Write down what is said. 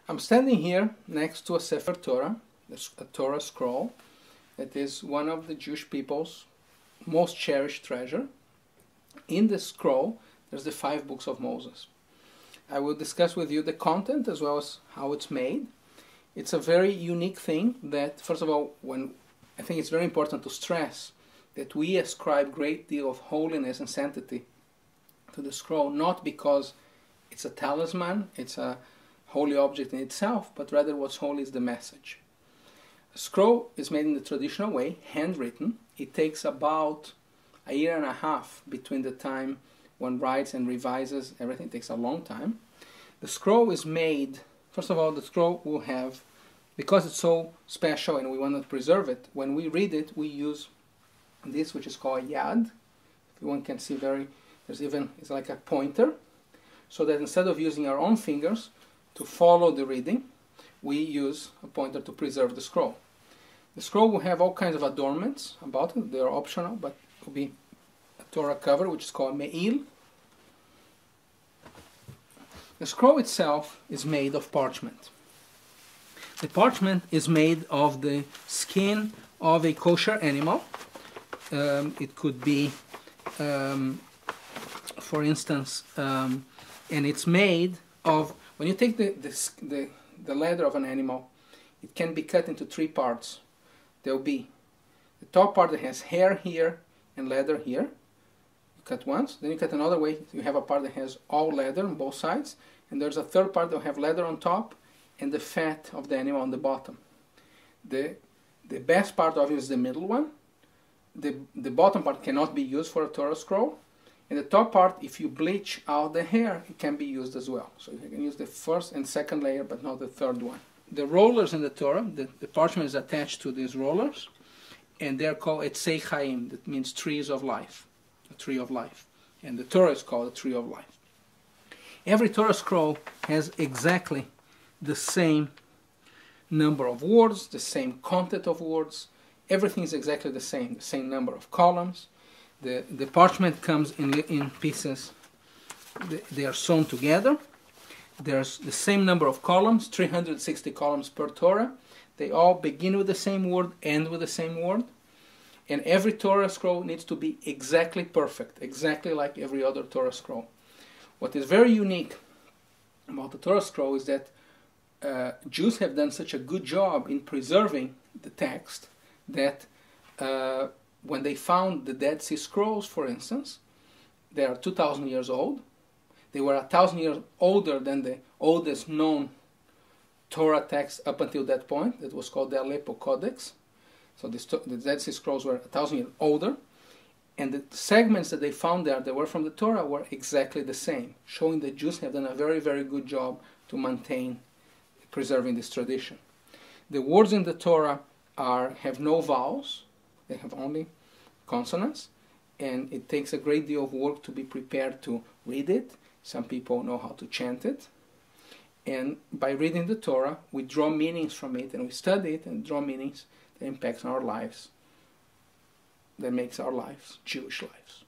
I'm standing here next to a Sefer Torah, a Torah scroll, that is one of the Jewish people's most cherished treasure. In the scroll, there's the 5 books of Moses. I will discuss with you the content as well as how it's made. It's a very unique thing that, first of all, I think it's very important to stress that we ascribe a great deal of holiness and sanctity to the scroll, not because it's a talisman, it's a holy object in itself, but rather what's holy is the message. A scroll is made in the traditional way, handwritten. It takes about a year and a half between the time one writes and revises everything. It takes a long time. The scroll is made, first of all, the scroll will have, because it's so special and we want to preserve it, when we read it, we use this, which is called yad. If one can see it's like a pointer, so that instead of using our own fingers to follow the reading, we use a pointer to preserve the scroll. The scroll will have all kinds of adornments about it. They are optional, but it will be a Torah cover, which is called me'il. The scroll itself is made of parchment. The parchment is made of the skin of a kosher animal. It could be, for instance, and it's made of, when you take the leather of an animal, it can be cut into 3 parts. There will be the top part that has hair here and leather here. You cut once, then you cut another way. You have a part that has all leather on both sides, and there's a third part that will have leather on top and the fat of the animal on the bottom. The best part of it is the middle one. The bottom part cannot be used for a Torah scroll. And the top part, if you bleach out the hair, it can be used as well. So you can use the first and second layer, but not the third one. The rollers in the Torah, the parchment is attached to these rollers, and they're called Atzei Chayim, that means trees of life, a tree of life. And the Torah is called a tree of life. Every Torah scroll has exactly the same number of words, the same content of words. Everything is exactly the same number of columns. The parchment comes in pieces. They are sewn together. There's the same number of columns, 360 columns per Torah. They all begin with the same word, end with the same word. And every Torah scroll needs to be exactly perfect, exactly like every other Torah scroll. What is very unique about the Torah scroll is that Jews have done such a good job in preserving the text that when they found the Dead Sea Scrolls, for instance, they are 2,000 years old. They were 1,000 years older than the oldest known Torah text up until that point. That was called the Aleppo Codex. So the Dead Sea Scrolls were 1,000 years older. And the segments that they found there that were from the Torah were exactly the same, showing that Jews have done a very, very good job to maintain preserving this tradition. The words in the Torah have no vowels. They have only consonants, and it takes a great deal of work to be prepared to read it. Some people know how to chant it, and by reading the Torah, we draw meanings from it, and we study it and draw meanings that impact our lives, that makes our lives Jewish lives.